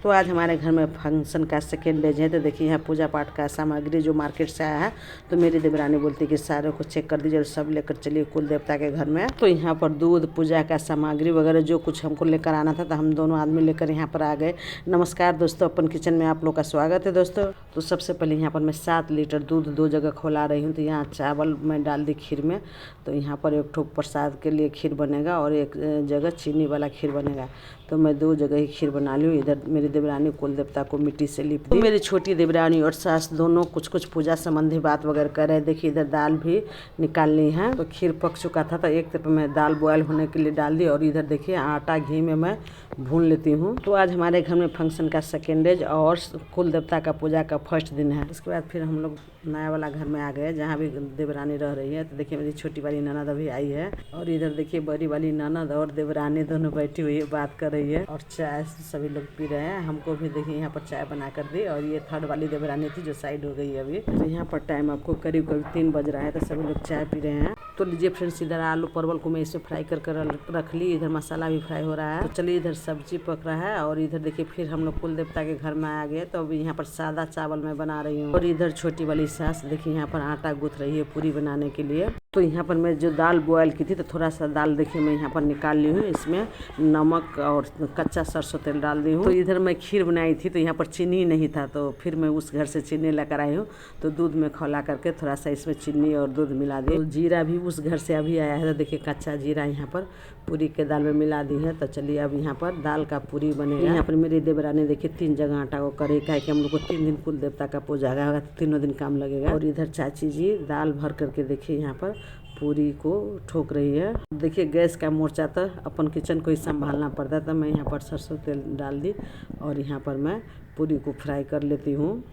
तो आज हमारे घर में फंक्शन का सेकेंड डे है। तो देखिए यहाँ पूजा पाठ का सामग्री जो मार्केट से आया है, तो मेरी देवरानी बोलती कि सारे को चेक कर दीजिए और सब लेकर चलिए कुल देवता के घर में। तो यहाँ पर दूध, पूजा का सामग्री वगैरह जो कुछ हमको लेकर आना था, तो हम दोनों आदमी लेकर यहाँ पर आ गए। नमस्कार दोस्तों, अपन किचन में आप लोग का स्वागत है दोस्तों। तो सबसे पहले यहाँ पर मैं 7 लीटर दूध 2 जगह खौला रही हूँ। तो यहाँ चावल मैं डाल दी खीर में। तो यहाँ पर एक ठोक प्रसाद के लिए खीर बनेगा और एक जगह चीनी वाला खीर बनेगा। तो मैं 2 जगह ही खीर बना ली हूँ। इधर मेरी देवरानी कुल देवता को मिट्टी से लिप दी। तो मेरी छोटी देवरानी और सास दोनों कुछ पूजा संबंधी बात वगैरह कर रहे हैं। देखिए इधर दाल भी निकालनी है। तो खीर पक चुका था, तो एक तरफ मैं दाल बॉयल होने के लिए डाल दी और इधर देखिए आटा घी में मैं भून लेती हूँ। तो आज हमारे घर में फंक्शन का सेकेंड डे और कुल देवता का पूजा का फर्स्ट दिन है। उसके बाद फिर हम लोग नया वाला घर में आ गए, जहाँ भी देवरानी रह रही है। तो देखिए मेरी छोटी वाली ननद अभी आई है और इधर देखिए बड़ी वाली ननद और देवरानी दोनों बैठी हुई है, बात कर रही है और चाय सभी लोग पी रहे हैं। हमको भी देखिए यहाँ पर चाय बना कर दी और ये थर्ड वाली देवरानी थी जो साइड हो गई है अभी। तो यहाँ पर टाइम आपको करीब 3 बज रहा है, तो सभी लोग चाय पी रहे हैं। तो लीजिए फ्रेंड्स, इधर आलू परवल को मैं इसमें फ्राई कर रख ली। इधर मसाला भी फ्राई हो रहा है। तो चलिए इधर सब्जी पक रहा है और इधर देखिए फिर हम लोग कुल देवता के घर में आ गए। तो अभी यहाँ पर सादा चावल मैं बना रही हूँ और इधर छोटी वाली सास देखिए यहाँ पर आटा गूंथ रही है पूरी बनाने के लिए। तो यहाँ पर मैं जो दाल बॉयल की थी, तो थोड़ा सा दाल देखिए मैं यहाँ पर निकाल ली हूँ। इसमें नमक और कच्चा सरसों तेल डाल दी हूँ। तो इधर मैं खीर बनाई थी, तो यहाँ पर चीनी नहीं था, तो फिर मैं उस घर से चीनी लेकर आई हूँ। तो दूध में खौला करके थोड़ा सा इसमें चीनी और दूध मिला दी। तो जीरा भी उस घर से अभी आया है। तो देखिए कच्चा जीरा यहाँ पर पूरी के दाल में मिला दी है। तो चलिए अब यहाँ पर दाल का पूरी बनेगा। यहाँ पर मेरी देवरानी देखिए 3 जगह आटा को करे, क्या कि हम लोग को 3 दिन कुल देवता का पूजा होगा, 3 दिन काम लगेगा। और इधर चाची जी दाल भर करके देखिए यहाँ पर पूरी को ठोक रही है। देखिए गैस का मोर्चा तो अपन किचन को ही संभालना पड़ता है। तो मैं यहाँ पर सरसों तेल डाल दी और यहाँ पर मैं पूरी को फ्राई कर लेती हूँ।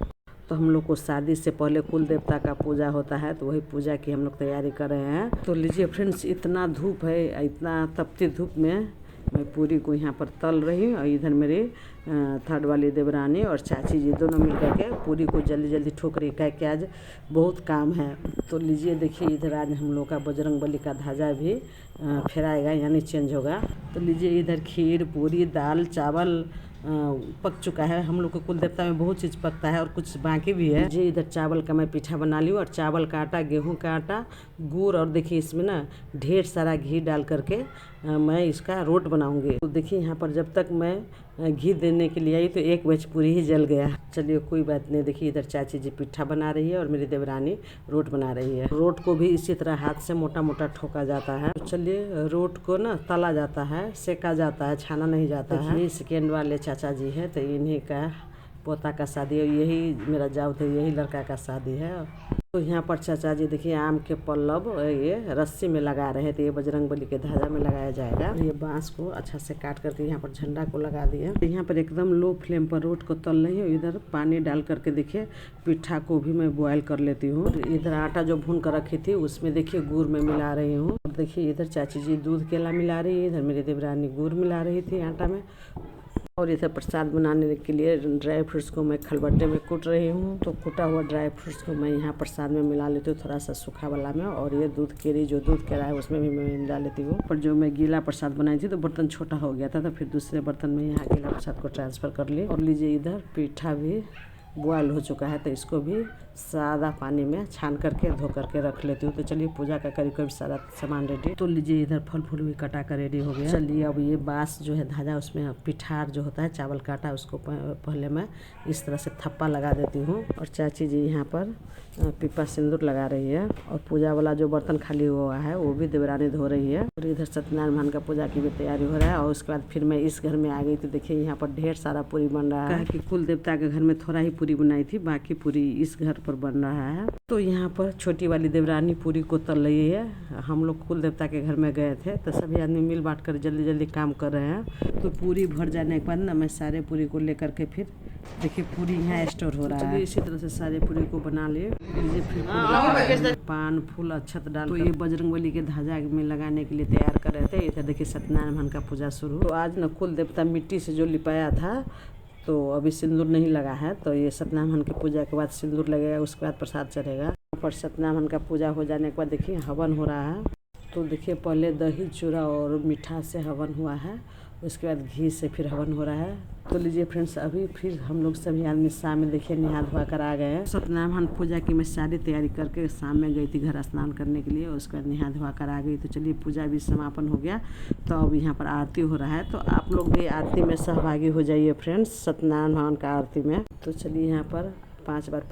तो हम लोग को शादी से पहले कुल देवता का पूजा होता है, तो वही पूजा की हम लोग तैयारी कर रहे हैं। तो लीजिए फ्रेंड्स, इतना धूप है, इतना तपती धूप में मैं पूरी को यहाँ पर तल रही हूँ और इधर मेरी थर्ड वाली देवरानी और चाची जी दोनों मिल करके पूरी को जल्दी जल्दी ठोक रही है, कि आज बहुत काम है। तो लीजिए देखिए इधर आज हम लोग का बजरंग बली का ध्वजा भी फहराएगा, यानी चेंज होगा। तो लीजिए इधर खीर, पूरी, दाल, चावल पक चुका है। हम लोग को कुल देवता में बहुत चीज़ पकता है और कुछ बाकी भी है। जी इधर चावल का मैं पीठा बना ली हूँ और चावल का आटा, गेहूं का आटा, गुड़ और देखिए इसमें ना ढेर सारा घी डाल करके मैं इसका रोट बनाऊंगी। तो देखिए यहाँ पर जब तक मैं घी देने के लिए आई तो 1 बैच पूरी ही जल गया। चलिए कोई बात नहीं। देखिए इधर चाची जी पीठा बना रही है और मेरी देवरानी रोट बना रही है। रोट को भी इसी तरह हाथ से मोटा मोटा ठोका जाता है। तो चलिए रोट को ना तला जाता है, सेका जाता है, छाना नहीं जाता है। ये सेकेंड वाले चाचा जी है, तो इन्हीं का पोता का शादी है, यही मेरा जाऊ थे, यही लड़का का शादी है। तो यहाँ पर चाचा जी देखिए आम के पल्लव ये रस्सी में लगा रहे हैं। तो ये बजरंग बली के ध्वजा में लगाया जाएगा। ये बांस को अच्छा से काट करके यहाँ पर झंडा को लगा दिए। तो यहाँ पर एकदम लो फ्लेम पर रोट को तल रही हूँ। इधर पानी डाल करके देखिए पिट्ठा को भी मैं बॉयल कर लेती हूँ। इधर आटा जो भून कर रखी थी उसमें देखिए गुड़ में मिला रही हूँ। और देखिए इधर चाची जी दूध केला मिला रही है, इधर मेरी देवरानी गुड़ मिला रही थी आटा में। और इधर प्रसाद बनाने के लिए ड्राई फ्रूट्स को मैं खलबट्टे में कूट रही हूँ। तो कूटा हुआ ड्राई फ्रूट्स को मैं यहाँ प्रसाद में मिला लेती हूँ, थोड़ा सा सूखा वाला में। और ये दूध केरी जो दूध केरा है उसमें भी मैं मिला लेती हूँ। पर जो मैं गीला प्रसाद बनाई थी तो बर्तन छोटा हो गया था, तो फिर दूसरे बर्तन में यहाँ गीला प्रसाद को ट्रांसफ़र कर ली। और लीजिए इधर पीठा भी बॉयल हो चुका है, तो इसको भी सादा पानी में छान करके धो करके रख लेती हूँ। तो चलिए पूजा का करीब सारा सामान रेडी। तो लीजिए इधर फल फूल भी कटा कर रेडी हो गया। चलिए अब ये बांस जो है ध्वजा, उसमें पिठार जो होता है चावल का आटा, उसको पहले मैं इस तरह से थप्पा लगा देती हूँ। और चाची जी यहाँ पर पीपा सिंदूर लगा रही है और पूजा वाला जो बर्तन खाली हुआ है वो भी देवरानी धो रही है। और इधर सत्यनारायण भगवान का पूजा की भी तैयारी हो रहा है। और उसके बाद फिर मैं इस घर में आ गई। तो देखिए यहाँ पर ढेर सारा पूरी बन रहा है, कि कुल देवता के घर में थोड़ा ही पूरी बनाई थी, बाकी पूरी इस घर पर बन रहा है। तो यहाँ पर छोटी वाली देवरानी पूरी को तल रही है। हम लोग कुल देवता के घर में गए थे, तो सभी आदमी मिल बांट कर जल्दी जल्दी काम कर रहे हैं। तो पूरी भर जाने के बाद ना मैं सारे पूरी को लेकर के फिर देखिए पूरी यहाँ स्टोर हो रहा है। इसी तरह से सारे पूरी को बना लिए। फिर पान फूल अक्षत डाल, तो ये बजरंग बली के ध्वजा में लगाने के लिए तैयार कर रहे थे। इधर देखिए सत्यनारायण भगवान का पूजा शुरू। तो आज ना कुल देवता मिट्टी से जो लिपाया था, तो अभी सिंदूर नहीं लगा है। तो ये सत्यनारायण भगवान की पूजा के बाद सिंदूर लगेगा, उसके बाद प्रसाद चढ़ेगा। यहाँ पर सत्यनारायण भगवान का पूजा हो जाने के बाद देखिए हवन हो रहा है। तो देखिए पहले दही चूड़ा और मीठा से हवन हुआ है उसके बाद घी से फिर हवन हो रहा है। तो लीजिए फ्रेंड्स, अभी फिर हम लोग सभी आदमी शाम में देखिए नहा धोआ कर आ गए हैं। सत्यनारायण पूजा की मैं सारी तैयारी करके शाम में गई थी घर स्नान करने के लिए, उसके बाद नहा धोआ कर आ गई। तो चलिए पूजा भी समापन हो गया, तो अब यहाँ पर आरती हो रहा है। तो आप लोग भी आरती में सहभागी हो जाइए फ्रेंड्स, सत्यनारायण भगवान का आरती में। तो चलिए यहाँ पर 5 बार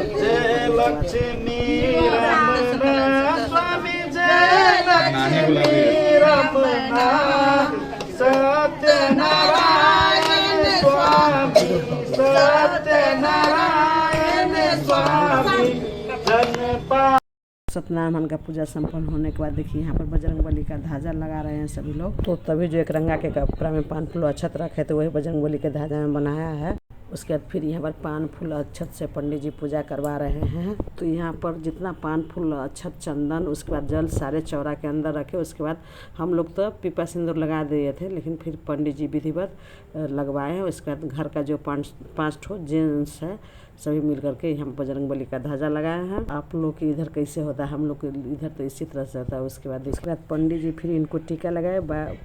सत्यनारायण का पूजा संपन्न होने के बाद देखिए यहाँ पर बजरंगबली का ध्वजा लगा रहे हैं सभी लोग। तो तभी जो एक रंगा के कपड़ा में पान फूल अक्षत रखे तो वही बजरंगबली के ध्वजा में बनाया है। उसके बाद फिर यहाँ पर पान फूल अक्षत से पंडित जी पूजा करवा रहे हैं। तो यहाँ पर जितना पान फूल अक्षत चंदन उसके बाद जल सारे चौरा के अंदर रखे। उसके बाद हम लोग तो पीपा सिंदूर लगा दिए थे, लेकिन फिर पंडित जी विधिवत लगवाए हैं। उसके बाद घर का जो 5 ठो जेंट्स है सभी मिल करके यहाँ बजरंगबली का ध्वजा लगाए हैं। आप लोग के इधर कैसे होता है, हम लोग के इधर तो इसी तरह से होता है। उसके बाद पंडित जी फिर इनको टीका लगाए,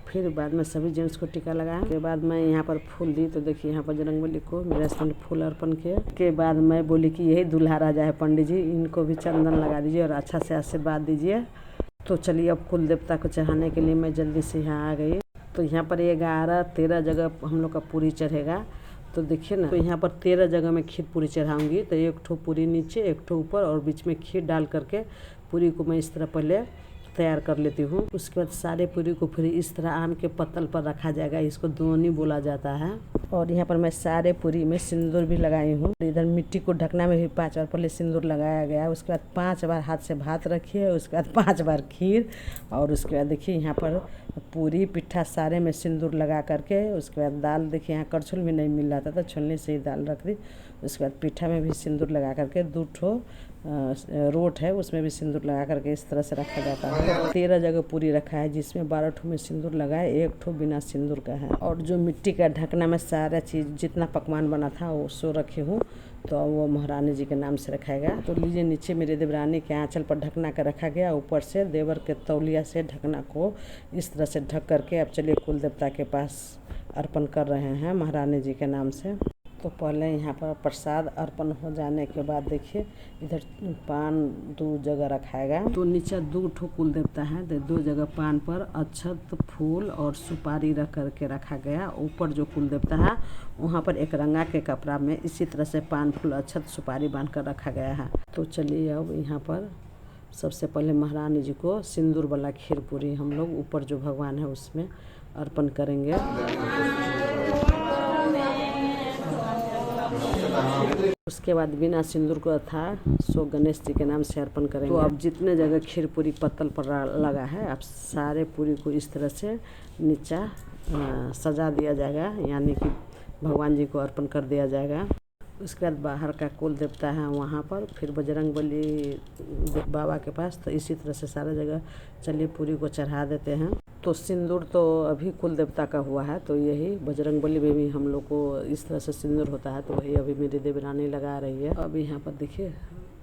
फिर बाद में सभी जेंट्स को टीका लगाए। के बाद मैं यहाँ पर फूल दी, तो देखिए यहाँ बजरंगबली को मेरे से फूल अर्पण किए। के बाद मैं बोली कि यही दूल्हा राजा है पंडित जी, इनको भी चंदन लगा दीजिए और अच्छा से आशीर्वाद दीजिए। तो चलिए अब कुल देवता को चढ़ाने के लिए मैं जल्दी से यहाँ आ गई। तो यहाँ पर 11-13 जगह हम लोग का पूरी चढ़ेगा। तो देखिए ना, तो यहाँ पर 13 जगह में खीर पूरी चढ़ाऊंगी। तो 1 ठो पूरी नीचे, 1 ठो ऊपर और बीच में खीर डाल करके पूरी को मैं इस तरह पहले तैयार कर लेती हूँ। उसके बाद सारे पूरी को फिर इस तरह आम के पत्तल पर रखा जाएगा, इसको दोनी बोला जाता है। और यहाँ पर मैं सारे पूरी में सिंदूर भी लगाई हूँ। इधर मिट्टी को ढकना में भी 5 बार पहले सिंदूर लगाया गया है। उसके बाद 5 बार हाथ से भात रखिए, उसके बाद 5 बार खीर, और उसके बाद देखिए यहाँ पर पूरी पिट्ठा सारे में सिंदूर लगा करके। उसके बाद दाल देखिए यहाँ करछुल भी नहीं मिल रहा था तो छलनी से ही दाल रख दी। उसके बाद पिट्ठा में भी सिंदूर लगा करके 2 ठो रोट है उसमें भी सिंदूर लगा करके इस तरह से रखा जाता है। 13 जगह पूरी रखा है, जिसमें 12 ठो में सिंदूर लगा है, 1 ठो बिना सिंदूर का है। और जो मिट्टी का ढकना में सारा चीज़ जितना पकवान बना था वो सो रखी हूँ, तो वो महारानी जी के नाम से रखाएगा। तो लीजिए नीचे मेरे देवरानी के आंचल पर ढकना का रखा गया, ऊपर से देवर के तौलिया से ढकना को इस तरह से ढक करके अब चलिए कुल देवता के पास अर्पण कर रहे हैं महारानी जी के नाम से। तो पहले यहाँ पर प्रसाद अर्पण हो जाने के बाद देखिए इधर पान 2 जगह रखाएगा। तो नीचे 2 ठो कुल देवता है, तो 2 जगह पान पर अक्षत फूल और सुपारी रख करके रखा गया। ऊपर जो कुल देवता है वहाँ पर एक रंगा के कपड़ा में इसी तरह से पान फूल अक्षत सुपारी बांध कर रखा गया है। तो चलिए अब यहाँ पर सबसे पहले महारानी जी को सिंदूर वाला खीर पूरी हम लोग ऊपर जो भगवान है उसमें अर्पण करेंगे। उसके बाद बिना सिंदूर को था सो गणेश जी के नाम से अर्पण करेंगे। तो अब जितने जगह खीर पूरी पत्तल पर लगा है अब सारे पूरी को इस तरह से नीचा सजा दिया जाएगा, यानी कि भगवान जी को अर्पण कर दिया जाएगा। उसके बाद बाहर का कुल देवता है वहाँ पर, फिर बजरंगबली बाबा के पास। तो इसी तरह से सारा जगह चलिए पूरी को चढ़ा देते हैं। तो सिंदूर तो अभी कुल देवता का हुआ है, तो यही बजरंगबली में भी हम लोग को इस तरह से सिंदूर होता है, तो वही अभी मेरी देवरानी लगा रही है। अभी यहाँ पर देखिए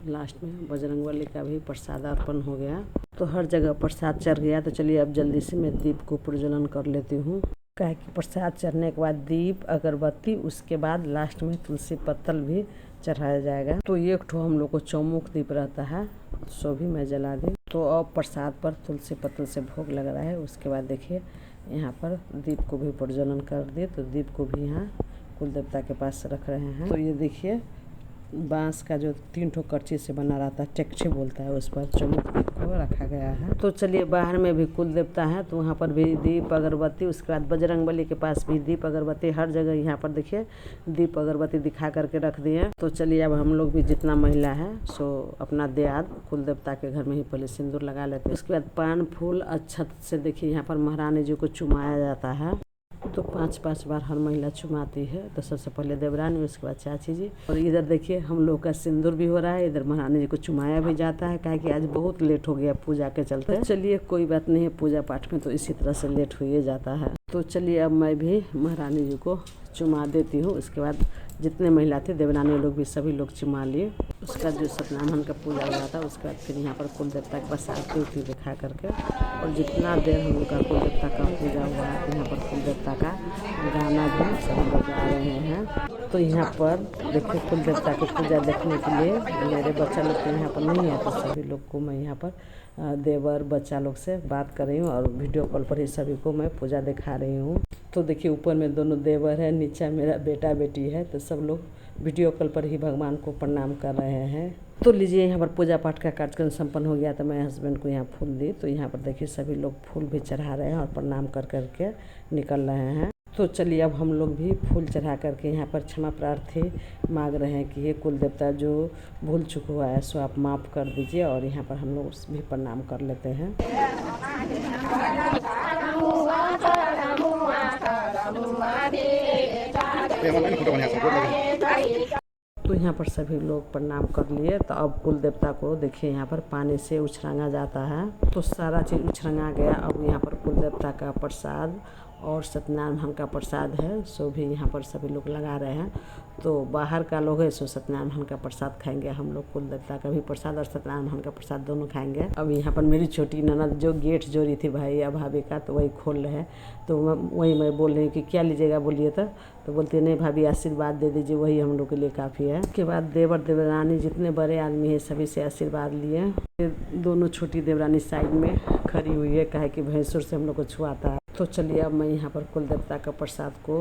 लास्ट में बजरंगबली का भी प्रसाद अर्पण हो गया। तो हर जगह प्रसाद चढ़ गया। तो चलिए अब जल्दी से मैं दीप को प्रज्वलन कर लेती हूँ। क्या कि प्रसाद चढ़ने के बाद दीप अगरबत्ती, उसके बाद लास्ट में तुलसी पत्तल भी चढ़ाया जाएगा। तो 1 ठो हम लोग को चौमुख दीप रहता है, सो भी मैं जला दी। तो अब प्रसाद पर तुलसी पत्तल से भोग लग रहा है। उसके बाद देखिए यहाँ पर दीप को भी प्रज्वलन कर दिए। तो दीप को भी यहाँ कुल देवता के पास रख रहे हैं। तो ये देखिए बांस का जो 3 ठो करची से बना रहता है, टेक्ची बोलता है, उस पर चौमुख दीप को रखा गया है। तो चलिए बाहर में भी कुल देवता है, तो वहाँ पर भी दीप अगरबत्ती, उसके बाद बजरंगबली के पास भी दीप अगरबत्ती, हर जगह यहाँ पर देखिए दीप अगरबत्ती दिखा करके रख दिए। तो चलिए अब हम लोग भी जितना महिला है सो अपना देहात कुल देवता के घर में ही पहले सिंदूर लगा लेते हैं। उसके बाद पान फूल अक्षत से देखिए यहाँ पर महारानी जी को चुमाया जाता है। तो 5-5 बार हर महिला चुमाती है। तो सबसे पहले देवरानी, उसके बाद चाची जी। और इधर देखिए हम लोग का सिंदूर भी हो रहा है, इधर महारानी जी को चुमाया भी जाता है, क्या कि आज बहुत लेट हो गया पूजा के चलते। तो चलिए कोई बात नहीं है, पूजा पाठ में तो इसी तरह से लेट हो ही जाता है। तो चलिए अब मैं भी महारानी जी को चुमा देती हूँ। उसके बाद जितने महिला थे देवरानी लोग भी सभी लोग चुमा लिए। उसका जो सत्यनारायण का पूजा हुआ था उसके बाद फिर यहाँ पर कुल देवता के पास आरती उरती दिखा करके और जितना देर हम लोग का कुल देवता का पूजा हुआ है तो यहाँ पर कुल देवता का गाना भी सभी लोग गा रहे हैं। तो यहाँ पर देखिए कुल देवता की पूजा देखने के लिए मेरे बच्चा लोग तो यहाँ पर नहीं है, तो सभी लोग को मैं यहाँ पर देवर बच्चा लोग से बात कर रही हूँ और वीडियो कॉल पर ही सभी को मैं पूजा दिखा रही हूँ। तो देखिए ऊपर में दोनों देवर है, नीचे मेरा बेटा बेटी है, तो सब लोग वीडियो कॉल पर ही भगवान को प्रणाम कर रहे हैं। तो लीजिए यहाँ पर पूजा पाठ का कार्यक्रम संपन्न हो गया तो मैं हस्बैंड को यहाँ फूल दी। तो यहाँ पर देखिए सभी लोग फूल भी चढ़ा रहे हैं और प्रणाम कर करके निकल रहे हैं। तो चलिए अब हम लोग भी फूल चढ़ा करके यहाँ पर क्षमा प्रार्थी मांग रहे हैं कि ये कुल देवता जो भूल चूक हुआ है सो आप माफ़ कर दीजिए, और यहाँ पर हम लोग भी प्रणाम कर लेते हैं। तो यहाँ पर सभी लोग प्रणाम कर लिए। तो अब कुल देवता को देखिए यहाँ पर पानी से उछरांगा जाता है। तो सारा चीज़ उछरांगा गया। अब यहाँ पर कुल देवता का प्रसाद और सत्यनारायण भगवान का प्रसाद है सो भी यहाँ पर सभी लोग लगा रहे हैं। तो बाहर का लोग है सो सत्यनारायण भगवान का प्रसाद खाएंगे, हम लोग कुल देवता का भी प्रसाद और सत्यनारायण भगवान का प्रसाद दोनों खाएंगे। अब यहाँ पर मेरी छोटी ननद जो गेट जोड़ी थी भाई या भाभी का तो वही खोल रहे हैं। तो वही मैं बोल रही हूँ कि क्या लीजिएगा बोलिए तो बोलती है नहीं भाभी आशीर्वाद दे दीजिए, वही हम लोग के लिए काफ़ी है। उसके बाद देवर देवरानी जितने बड़े आदमी हैं सभी से आशीर्वाद लिए। दोनों छोटी देवरानी साइड में खड़ी हुई है, काहे कि भैंसुर से हम लोग को छुआता है। तो चलिए अब मैं यहाँ पर कुल देवता का प्रसाद को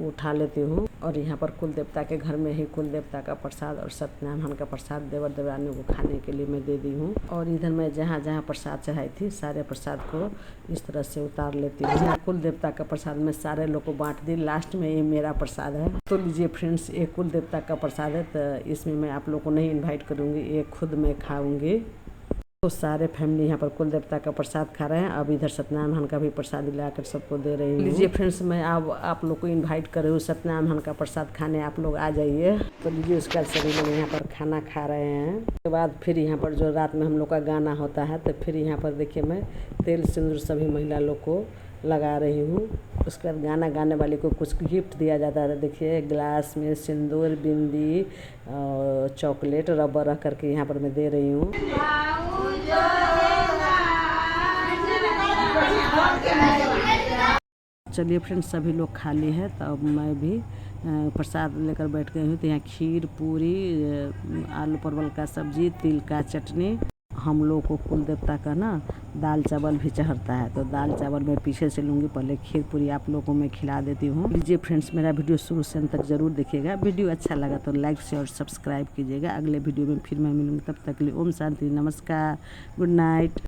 उठा लेती हूँ और यहाँ पर कुल देवता के घर में ही कुल देवता का प्रसाद और सत्यनारायण भगवान का प्रसाद देवर देवरानी को खाने के लिए मैं दे दी हूँ। और इधर मैं जहाँ जहाँ प्रसाद चढ़ाई थी सारे प्रसाद को इस तरह से उतार लेती हूँ। यहाँ कुल देवता का प्रसाद मैं सारे लोग को बांट दी, लास्ट में ये मेरा प्रसाद है। तो लीजिए फ्रेंड्स, ये कुल देवता का प्रसाद है तो इसमें मैं आप लोग को नहीं इन्वाइट करूँगी, ये खुद मैं खाऊँगी। तो सारे फैमिली यहाँ पर कुल देवता का प्रसाद खा रहे हैं। अब इधर सत्यनारायण भगवान का भी प्रसाद लाकर सबको दे रही हूँ। लीजिए फ्रेंड्स, मैं अब आप लोग को इनवाइट कर रही हूँ सत्यनारायण भगवान का प्रसाद खाने, आप लोग आ जाइए। तो लीजिए उसके बाद सभी लोग यहाँ पर खाना खा रहे हैं। उसके बाद फिर यहाँ पर जो रात में हम लोग का गाना होता है तो फिर यहाँ पर देखिए मैं तेल सिंदूर सभी महिला लोग को लगा रही हूँ। उसके बाद गाना गाने वाले को कुछ गिफ्ट दिया जाता है। देखिए ग्लास में सिंदूर, बिंदी, चॉकलेट, रबर रख करके यहाँ पर मैं दे रही हूँ। चलिए फ्रेंड्स, सभी लोग खाली है तो अब मैं भी प्रसाद लेकर बैठ गई हूँ। तो यहाँ खीर, पूरी, आलू परवल का सब्जी, तिल का चटनी। हम लोग को कुल देवता का ना दाल चावल भी चढ़ता है, तो दाल चावल मैं पीछे से लूँगी, पहले खीर पूरी आप लोगों को मैं खिला देती हूँ। लीजिए फ्रेंड्स, मेरा वीडियो शुरू से अंत तक जरूर देखिएगा। वीडियो अच्छा लगा तो लाइक शेयर और सब्सक्राइब कीजिएगा। अगले वीडियो में फिर मैं मिलूँगी, तब तक के लिए ओम शांति, नमस्कार, गुड नाइट।